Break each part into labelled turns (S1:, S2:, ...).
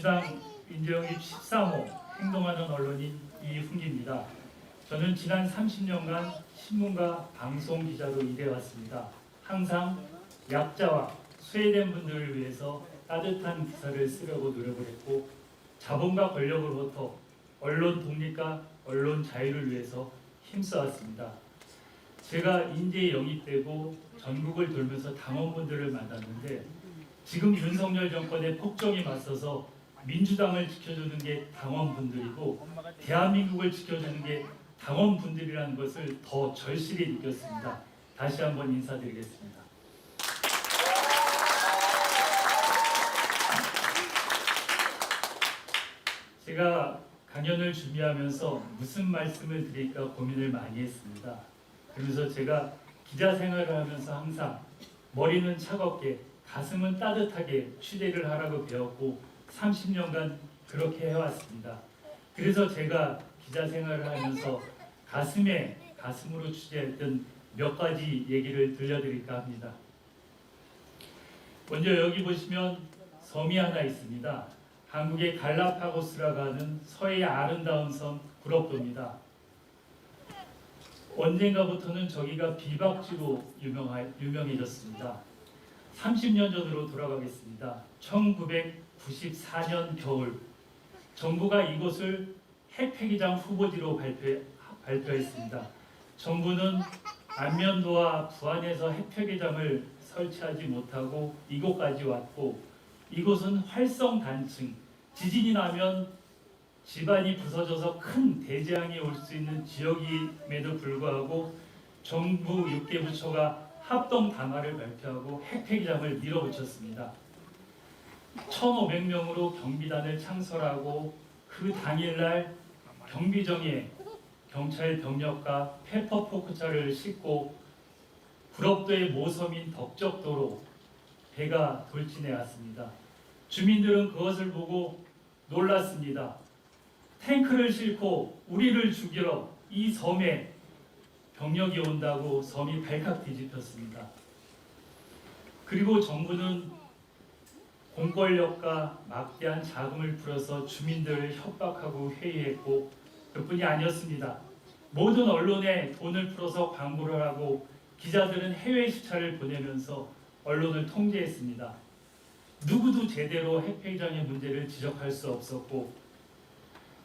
S1: 민주당 민주영입 13호 행동하는 언론인 이훈기입니다. 저는 지난 30년간 신문과 방송 기자로 일해왔습니다. 항상 약자와 소외된 분들을 위해서 따뜻한 기사를 쓰려고 노력을 했고, 자본과 권력으로부터 언론 독립과 언론 자유를 위해서 힘써왔습니다. 제가 인재에 영입되고 전국을 돌면서 당원분들을 만났는데, 지금 윤석열 정권의 폭정에 맞서서 민주당을 지켜주는 게 당원분들이고 대한민국을 지켜주는 게 당원분들이라는 것을 더 절실히 느꼈습니다. 다시 한번 인사드리겠습니다. 제가 강연을 준비하면서 무슨 말씀을 드릴까 고민을 많이 했습니다. 그래서 제가 기자 생활을 하면서 항상 머리는 차갑게 가슴은 따뜻하게 취재를 하라고 배웠고 30년간 그렇게 해왔습니다. 그래서 제가 기자 생활을 하면서 가슴으로 취재했던 몇 가지 얘기를 들려드릴까 합니다. 먼저 여기 보시면 섬이 하나 있습니다. 한국의 갈라파고스라고 하는 서해의 아름다운 섬 구럽도입니다. 언젠가부터는 저기가 비박지로 유명해졌습니다. 30년 전으로 돌아가겠습니다. 1994년 겨울 정부가 이곳을 핵폐기장 후보지로 발표했습니다. 정부는 안면도와 부안에서 핵폐기장을 설치하지 못하고 이곳까지 왔고, 이곳은 활성단층, 지진이 나면 집안이 부서져서 큰 대재앙이 올 수 있는 지역임에도 불구하고 정부 6개 부처가 합동 담화를 발표하고 핵폐기장을 밀어붙였습니다. 1,500명으로 경비단을 창설하고 그 당일날 경비정에 경찰 병력과 페퍼포크차를 싣고 구럽도의 모섬인 덕적도로 배가 돌진해 왔습니다. 주민들은 그것을 보고 놀랐습니다. 탱크를 싣고 우리를 죽이러 이 섬에 병력이 온다고 섬이 발칵 뒤집혔습니다. 그리고 정부는 공권력과 막대한 자금을 풀어서 주민들을 협박하고 회의했고, 그뿐이 아니었습니다. 모든 언론에 돈을 풀어서 광고를 하고 기자들은 해외 시차를 보내면서 언론을 통제했습니다. 누구도 제대로 핵폐기장의 문제를 지적할 수 없었고,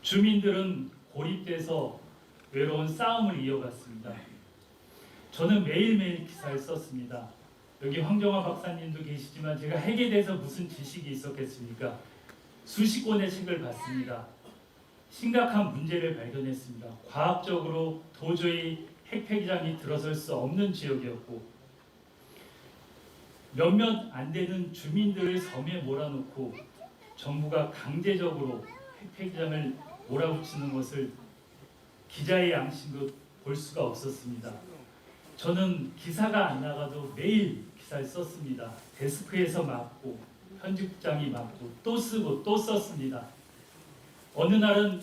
S1: 주민들은 고립돼서 외로운 싸움을 이어갔습니다. 저는 매일매일 기사를 썼습니다. 여기 황정화 박사님도 계시지만 제가 핵에 대해서 무슨 지식이 있었겠습니까? 수십 권의 책을 봤습니다. 심각한 문제를 발견했습니다. 과학적으로 도저히 핵폐기장이 들어설 수 없는 지역이었고, 몇몇 안 되는 주민들을 섬에 몰아놓고 정부가 강제적으로 핵폐기장을 몰아붙이는 것을 기자의 양심으로 볼 수가 없었습니다. 저는 기사가 안 나가도 매일 기사를 썼습니다. 데스크에서 맡고 편집국장이 맡고 또 쓰고 또 썼습니다. 어느 날은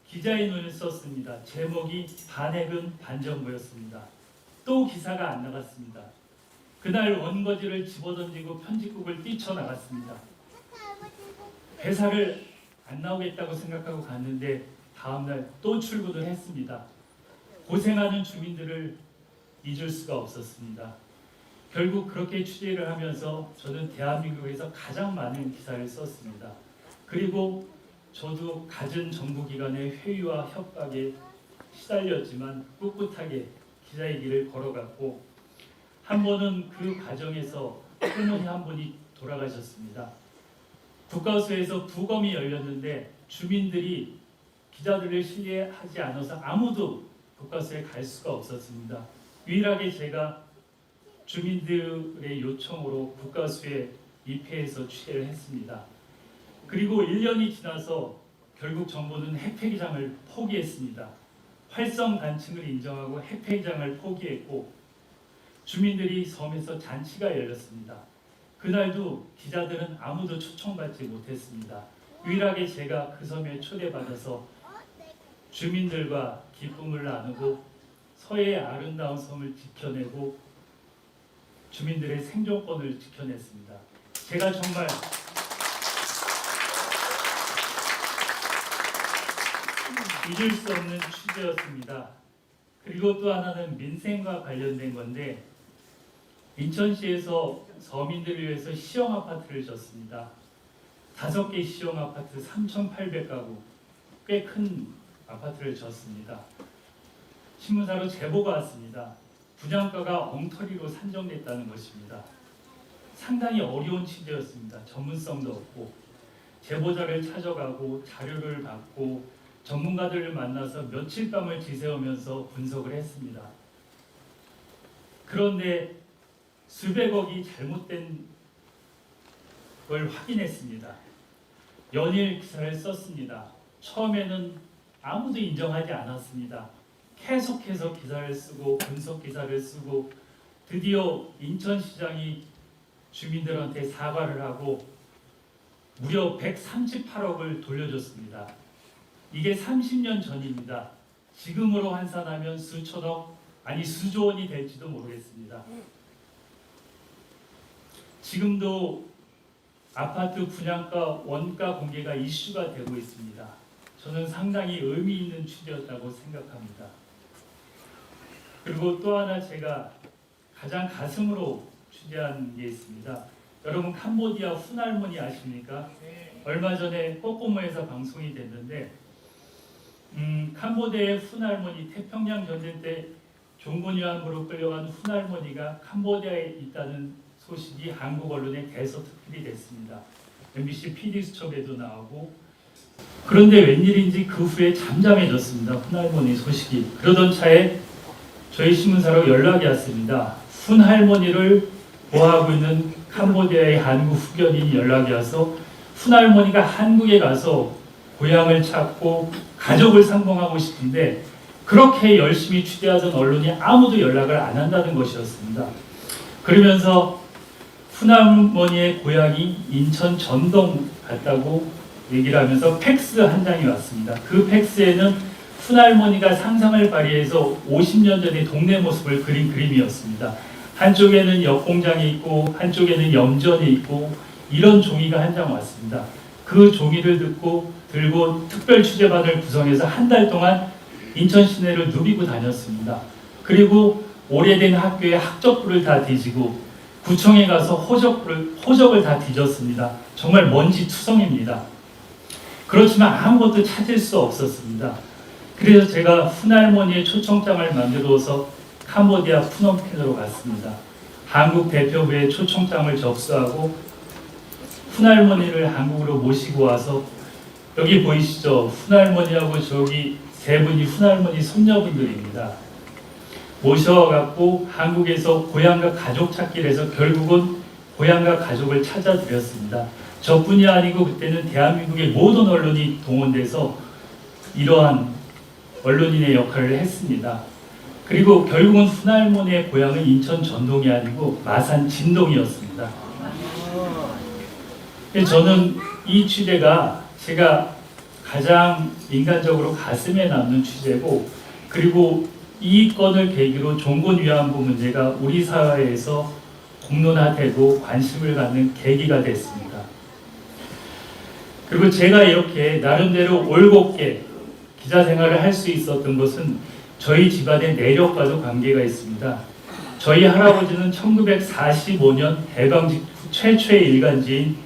S1: 기자의 눈을 썼습니다. 제목이 반핵은 반정부였습니다. 또 기사가 안 나갔습니다. 그날 원고지를 집어던지고 편집국을 뛰쳐나갔습니다. 회사를 안 나오겠다고 생각하고 갔는데 다음날 또 출근을 했습니다. 고생하는 주민들을 잊을 수가 없었습니다. 결국 그렇게 취재를 하면서 저는 대한민국에서 가장 많은 기사를 썼습니다. 그리고 저도 갖은 정부기관의 회유와 협박에 시달렸지만 꿋꿋하게 기자의 길을 걸어갔고, 한 번은 그 과정에서 할머니 한 분이 돌아가셨습니다. 국과수에서 부검이 열렸는데 주민들이 기자들을 신뢰하지 않아서 아무도 국과수에 갈 수가 없었습니다. 유일하게 제가 주민들의 요청으로 국과수에 입회해서 취재를 했습니다. 그리고 1년이 지나서 결국 정부는 핵폐기장을 포기했습니다. 활성 단층을 인정하고 핵폐기장을 포기했고, 주민들이 섬에서 잔치가 열렸습니다. 그날도 기자들은 아무도 초청받지 못했습니다. 유일하게 제가 그 섬에 초대받아서 주민들과 기쁨을 나누고 서해의 아름다운 섬을 지켜내고 주민들의 생존권을 지켜냈습니다. 제가 정말 잊을 수 없는 취재였습니다. 그리고 또 하나는 민생과 관련된 건데 인천시에서 서민들을 위해서 시형 아파트를 졌습니다. 5개 시형 아파트 3,800가구 꽤 큰 아파트를 졌습니다. 신문사로 제보가 왔습니다. 분양가가 엉터리로 산정됐다는 것입니다. 상당히 어려운 취재였습니다. 전문성도 없고 제보자를 찾아가고 자료를 받고 전문가들을 만나서 며칠 밤을 지새우면서 분석을 했습니다. 그런데 수백억이 잘못된 걸 확인했습니다. 연일 기사를 썼습니다. 처음에는 아무도 인정하지 않았습니다. 계속해서 기사를 쓰고 분석 기사를 쓰고 드디어 인천시장이 주민들한테 사과를 하고 무려 138억을 돌려줬습니다. 이게 30년 전입니다. 지금으로 환산하면 수천억 아니 수조 원이 될지도 모르겠습니다. 지금도 아파트 분양가 원가 공개가 이슈가 되고 있습니다. 저는 상당히 의미 있는 취재였다고 생각합니다. 그리고 또 하나 제가 가장 가슴으로 취재한 게 있습니다. 여러분 캄보디아 훈할머니 아십니까? 얼마 전에 꼬꼬모에서 방송이 됐는데 캄보디아의 훈할머니 태평양 전쟁 때 종군위안부로 끌려간 훈할머니가 캄보디아에 있다는 소식이 한국 언론에 대서특필이 됐습니다. MBC PD수첩에도 나오고 그런데 웬일인지 그 후에 잠잠해졌습니다. 훈할머니 소식이. 그러던 차에 저희 신문사로 연락이 왔습니다. 훈할머니를 보호하고 있는 캄보디아의 한국 후견인이 연락이 와서 훈할머니가 한국에 가서 고향을 찾고 가족을 상봉하고 싶은데 그렇게 열심히 취재하던 언론이 아무도 연락을 안 한다는 것이었습니다. 그러면서 훈할머니의 고향이 인천 전동 같다고 얘기를 하면서 팩스 한 장이 왔습니다. 그 팩스에는 훈할머니가 상상을 발휘해서 50년 전의 동네 모습을 그린 그림이었습니다. 한쪽에는 역공장이 있고 한쪽에는 염전이 있고 이런 종이가 한 장 왔습니다. 그 종이를 들고 특별 취재반을 구성해서 한 달 동안 인천 시내를 누비고 다녔습니다. 그리고 오래된 학교의 학적부를 다 뒤지고 구청에 가서 호적을 다 뒤졌습니다. 정말 먼지 투성입니다. 그렇지만 아무것도 찾을 수 없었습니다. 그래서 제가 훈할머니의 초청장을 만들어서 캄보디아 푸놈펜으로 갔습니다. 한국 대표부에 초청장을 접수하고 훈할머니를 한국으로 모시고 와서 여기 보이시죠? 훈할머니하고 저기 세 분이 훈할머니 손녀분들입니다. 모셔갖고 한국에서 고향과 가족 찾기를 해서 결국은 고향과 가족을 찾아드렸습니다. 저뿐이 아니고 그때는 대한민국의 모든 언론이 동원돼서 이러한 언론인의 역할을 했습니다. 그리고 결국은 훈할머니의 고향은 인천 전동이 아니고 마산 진동이었습니다. 저는 이 취재가 제가 가장 인간적으로 가슴에 남는 취재고 그리고 이 건을 계기로 종군위안부 문제가 우리 사회에서 공론화되고 관심을 갖는 계기가 됐습니다. 그리고 제가 이렇게 나름대로 올곧게 기자 생활을 할 수 있었던 것은 저희 집안의 내력과도 관계가 있습니다. 저희 할아버지는 1945년 해방 직후 최초의 일간지인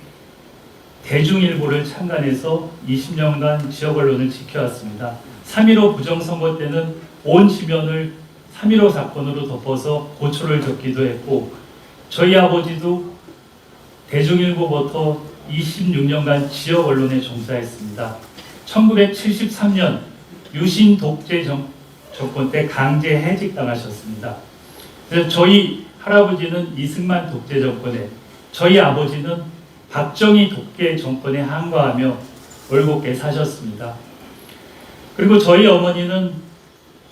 S1: 대중일보를 창간해서 20년간 지역 언론을 지켜왔습니다. 3.15 부정선거 때는 온 지면을 3.15 사건으로 덮어서 고초를 적기도 했고 저희 아버지도 대중일보부터 26년간 지역 언론에 종사했습니다. 1973년 유신 독재 정권 때 강제 해직당하셨습니다. 그래서 저희 할아버지는 이승만 독재 정권에 저희 아버지는 박정희 독재 정권에 항거하며 올곧게 사셨습니다. 그리고 저희 어머니는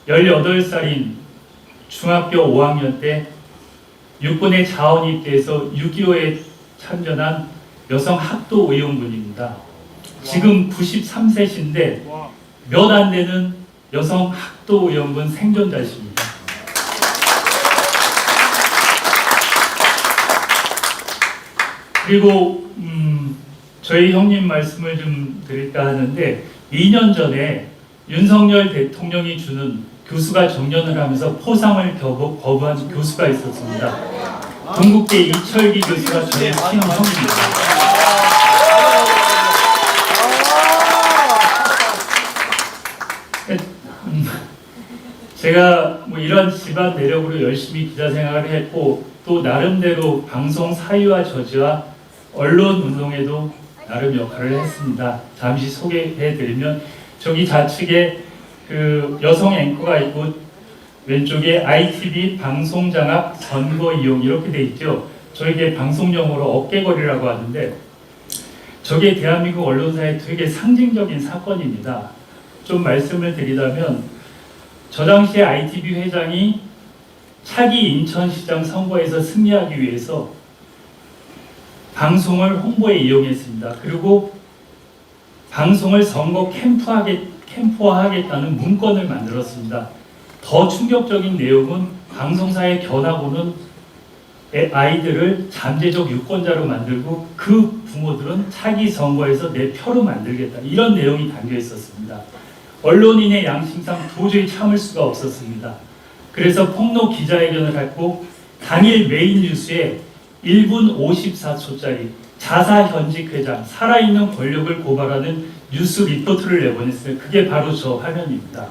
S1: 18살인 중학교 5학년 때 육군의 자원 입대해서 6.25에 참전한 여성 학도 의원분입니다. 지금 93세신데 몇 안 되는 여성 학도 의원분 생존자십니다. 그리고 저희 형님 말씀을 좀 드릴까 하는데 2년 전에 윤석열 대통령이 주는 교수가 정년을 하면서 포상을 거부한 교수가 있었습니다. 동국대 이철기 교수가 저의 친형입니다. 제가 뭐 이런 집안 내력으로 열심히 기자 생활을 했고 또 나름대로 방송 사유와 저지와 언론 운동에도 나름 역할을 했습니다. 잠시 소개해드리면 저기 좌측에 그 여성 앵커가 있고 왼쪽에 ITV 방송장악 선거 이용 이렇게 돼 있죠. 저에게 방송용어로 어깨거리라고 하는데 저게 대한민국 언론사의 되게 상징적인 사건입니다. 좀 말씀을 드리자면 저 당시에 ITV 회장이 차기 인천시장 선거에서 승리하기 위해서 방송을 홍보에 이용했습니다. 그리고 방송을 선거 캠프화하겠다는 문건을 만들었습니다. 더 충격적인 내용은 방송사의 견학오는 아이들을 잠재적 유권자로 만들고 그 부모들은 차기 선거에서 내 표로 만들겠다. 이런 내용이 담겨 있었습니다. 언론인의 양심상 도저히 참을 수가 없었습니다. 그래서 폭로 기자회견을 했고 당일 메인 뉴스에 1분 54초짜리 자사 현직 회장, 살아있는 권력을 고발하는 뉴스 리포트를 내보냈어요. 그게 바로 저 화면입니다.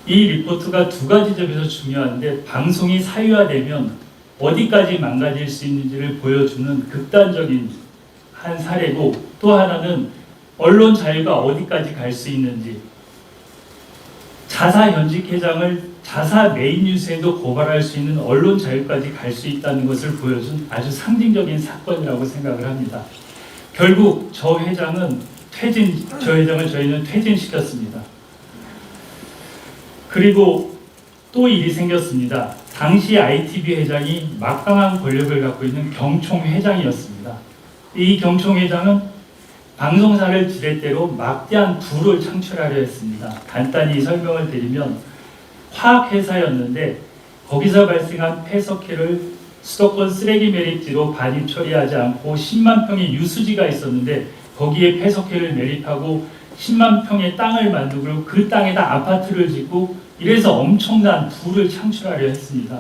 S1: 이 리포트가 두 가지 점에서 중요한데 방송이 사유화되면 어디까지 망가질 수 있는지를 보여주는 극단적인 한 사례고 또 하나는 언론 자유가 어디까지 갈 수 있는지 자사 현직 회장을 자사 메인 뉴스에도 고발할 수 있는 언론 자유까지 갈 수 있다는 것을 보여준 아주 상징적인 사건이라고 생각을 합니다. 결국 저 회장을 저희는 퇴진시켰습니다. 그리고 또 일이 생겼습니다. 당시 ITV 회장이 막강한 권력을 갖고 있는 경총 회장이었습니다. 이 경총 회장은 방송사를 지렛대로 막대한 부를 창출하려 했습니다. 간단히 설명을 드리면 화학회사였는데 거기서 발생한 폐석회를 수도권 쓰레기 매립지로 반입 처리하지 않고 10만 평의 유수지가 있었는데 거기에 폐석회를 매립하고 10만 평의 땅을 만들고 그 땅에다 아파트를 짓고 이래서 엄청난 부를 창출하려 했습니다.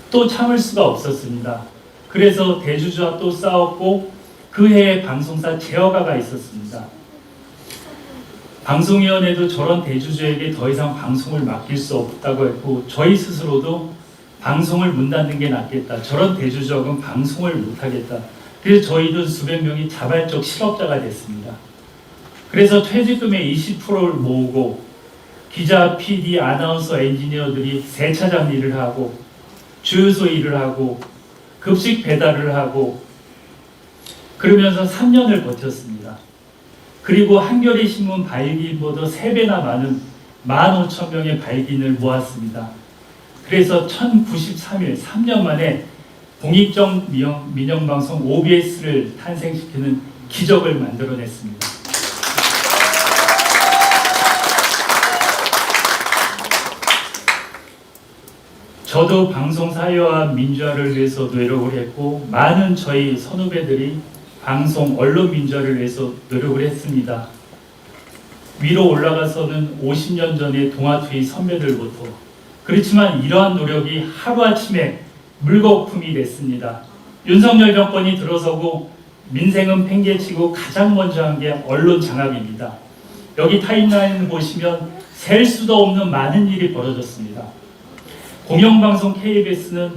S1: 또 참을 수가 없었습니다. 그래서 대주주와 또 싸웠고 그 해에 방송사 제어가가 있었습니다. 방송위원회도 저런 대주주에게 더 이상 방송을 맡길 수 없다고 했고 저희 스스로도 방송을 문 닫는 게 낫겠다. 저런 대주주하고는 방송을 못하겠다. 그래서 저희도 수백 명이 자발적 실업자가 됐습니다. 그래서 퇴직금의 20%를 모으고 기자, PD, 아나운서, 엔지니어들이 세차장 일을 하고 주유소 일을 하고 급식 배달을 하고 그러면서 3년을 버텼습니다. 그리고 한겨레 신문 발기인보다 3배나 많은 15,000명의 발기인을 모았습니다. 그래서 1093일 3년 만에 공익적 민영방송 OBS를 탄생시키는 기적을 만들어냈습니다. 저도 방송 사회와 민주화를 위해서 노력을 했고 많은 저희 선후배들이 방송 언론 민주화를 위해서 노력을 했습니다. 위로 올라가서는 50년 전의 동아투의 선배들부터 그렇지만 이러한 노력이 하루아침에 물거품이 됐습니다. 윤석열 정권이 들어서고 민생은 팽개치고 가장 먼저 한 게 언론 장악입니다. 여기 타임라인 보시면 셀 수도 없는 많은 일이 벌어졌습니다. 공영방송 KBS는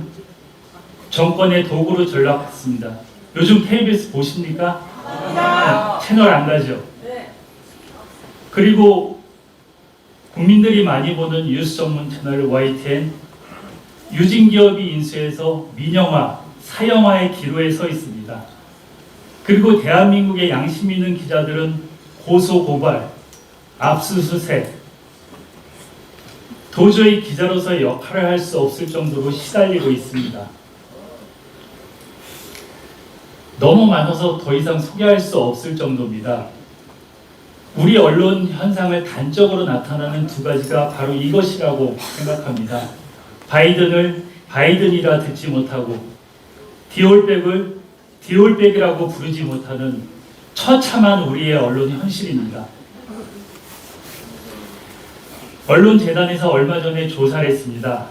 S1: 정권의 도구로 전락했습니다. 요즘 KBS 보십니까? 네, 채널 안 가죠? 그리고 국민들이 많이 보는 뉴스 전문 채널 YTN 유진기업이 인수해서 민영화, 사형화의 기로에 서 있습니다. 그리고 대한민국의 양심 있는 기자들은 고소 고발, 압수수색 도저히 기자로서의 역할을 할 수 없을 정도로 시달리고 있습니다. 너무 많아서 더 이상 소개할 수 없을 정도입니다. 우리 언론 현상을 단적으로 나타나는 두 가지가 바로 이것이라고 생각합니다. 바이든을 바이든이라 듣지 못하고 디올백을 디올백이라고 부르지 못하는 처참한 우리의 언론 현실입니다. 언론재단에서 얼마 전에 조사를 했습니다.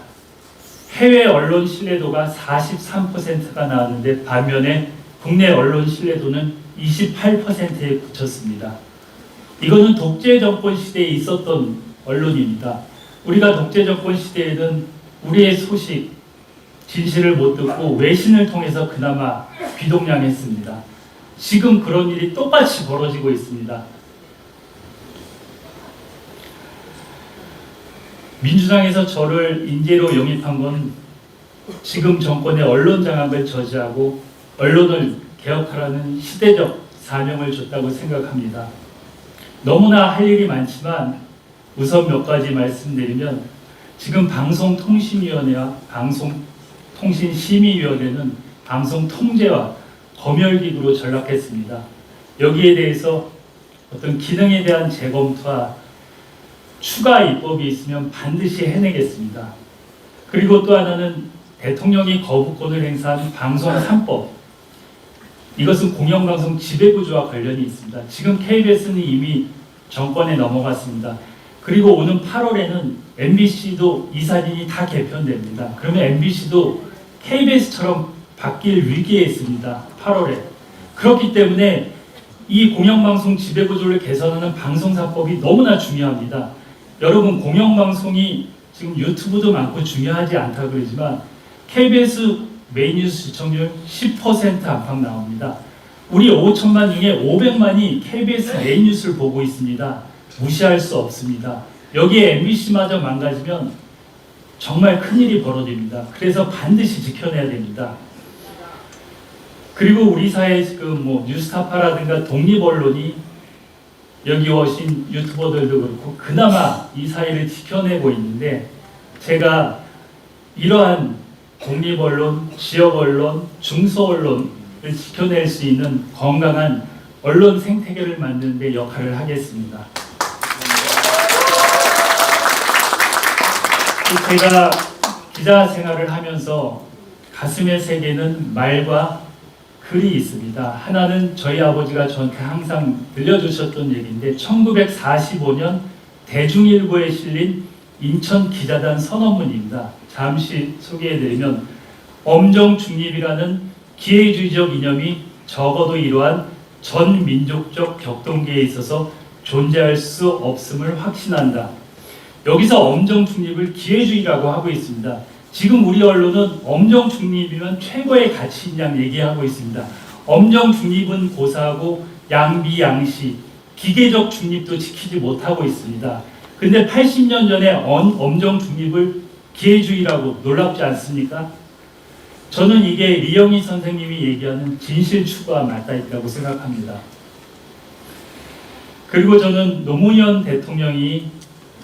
S1: 해외 언론 신뢰도가 43%가 나왔는데 반면에 국내 언론 신뢰도는 28%에 그쳤습니다. 이거는 독재 정권 시대에 있었던 언론입니다. 우리가 독재 정권 시대에는 우리의 소식, 진실을 못 듣고 외신을 통해서 그나마 귀동냥했습니다. 지금 그런 일이 똑같이 벌어지고 있습니다. 민주당에서 저를 인재로 영입한 건 지금 정권의 언론 장악을 저지하고 언론을 개혁하라는 시대적 사명을 줬다고 생각합니다. 너무나 할 일이 많지만 우선 몇 가지 말씀드리면 지금 방송통신위원회와 방송통신심의위원회는 방송통제와 검열기구로 전락했습니다. 여기에 대해서 어떤 기능에 대한 재검토와 추가 입법이 있으면 반드시 해내겠습니다. 그리고 또 하나는 대통령이 거부권을 행사한 방송 3법. 이것은 공영방송 지배구조와 관련이 있습니다. 지금 KBS는 이미 정권에 넘어갔습니다. 그리고 오는 8월에는 MBC도 이사진이 다 개편됩니다. 그러면 MBC도 KBS처럼 바뀔 위기에 있습니다. 8월에. 그렇기 때문에 이 공영방송 지배구조를 개선하는 방송사법이 너무나 중요합니다. 여러분, 공영방송이 지금 유튜브도 많고 중요하지 않다고 그러지만 KBS 메인뉴스 시청률 10% 안팎 나옵니다. 우리 5천만 중에 500만이 KBS 메인뉴스를 보고 있습니다. 무시할 수 없습니다. 여기에 MBC마저 망가지면 정말 큰일이 벌어집니다. 그래서 반드시 지켜내야 됩니다. 그리고 우리 사회 지금 뉴스타파라든가 독립언론이 여기 오신 유튜버들도 그렇고 그나마 이 사회를 지켜내고 있는데 제가 이러한 독립언론, 지역언론, 중소언론을 지켜낼 수 있는 건강한 언론 생태계를 만드는 데 역할을 하겠습니다. 제가 기자 생활을 하면서 가슴에 새기는 말과 글이 있습니다. 하나는 저희 아버지가 저한테 항상 들려주셨던 얘기인데 1945년 대중일보에 실린 인천 기자단 선언문입니다. 잠시 소개해드리면 엄정 중립이라는 기회주의적 이념이 적어도 이러한 전 민족적 격동기에 있어서 존재할 수 없음을 확신한다. 여기서 엄정 중립을 기회주의라고 하고 있습니다. 지금 우리 언론은 엄정 중립이면 최고의 가치인 양 얘기하고 있습니다. 엄정 중립은 고사하고 양비 양시, 기계적 중립도 지키지 못하고 있습니다. 근데 80년 전에 엄정 중립을 기회주의라고 놀랍지 않습니까? 저는 이게 리영희 선생님이 얘기하는 진실 추구와 맞닿아 있다고 생각합니다. 그리고 저는 노무현 대통령이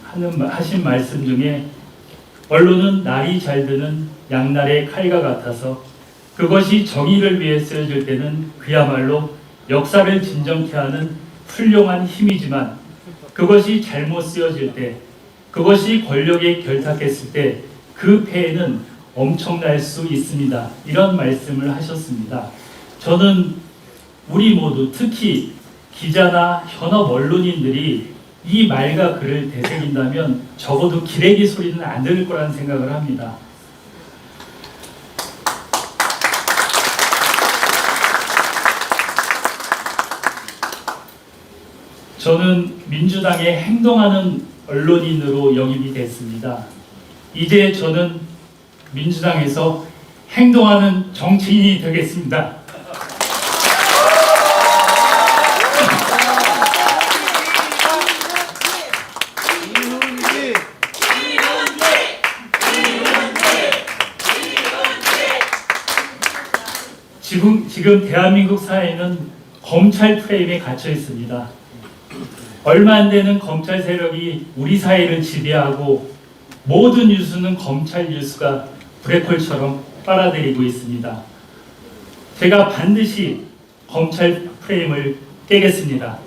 S1: 하신 말씀 중에 언론은 날이 잘 드는 양날의 칼과 같아서 그것이 정의를 위해 쓰여질 때는 그야말로 역사를 진정케 하는 훌륭한 힘이지만 그것이 잘못 쓰여질 때, 그것이 권력에 결탁했을 때 그 폐해는 엄청날 수 있습니다. 이런 말씀을 하셨습니다. 저는 우리 모두 특히 기자나 현업 언론인들이 이 말과 글을 되새긴다면 적어도 기레기 소리는 안 들을 거라는 생각을 합니다. 저는 민주당에 행동하는 언론인으로 영입이 됐습니다. 이제 저는 민주당에서 행동하는 정치인이 되겠습니다. 지금 대한민국 사회는 검찰 프레임에 갇혀 있습니다. 얼마 안 되는 검찰 세력이 우리 사회를 지배하고 모든 뉴스는 검찰 뉴스가 브레이크처럼 빨아들이고 있습니다. 제가 반드시 검찰 프레임을 깨겠습니다.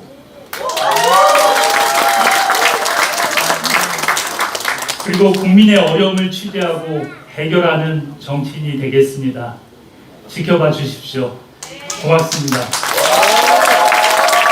S1: 그리고 국민의 어려움을 취재하고 해결하는 정치인이 되겠습니다. 지켜봐 주십시오. 고맙습니다.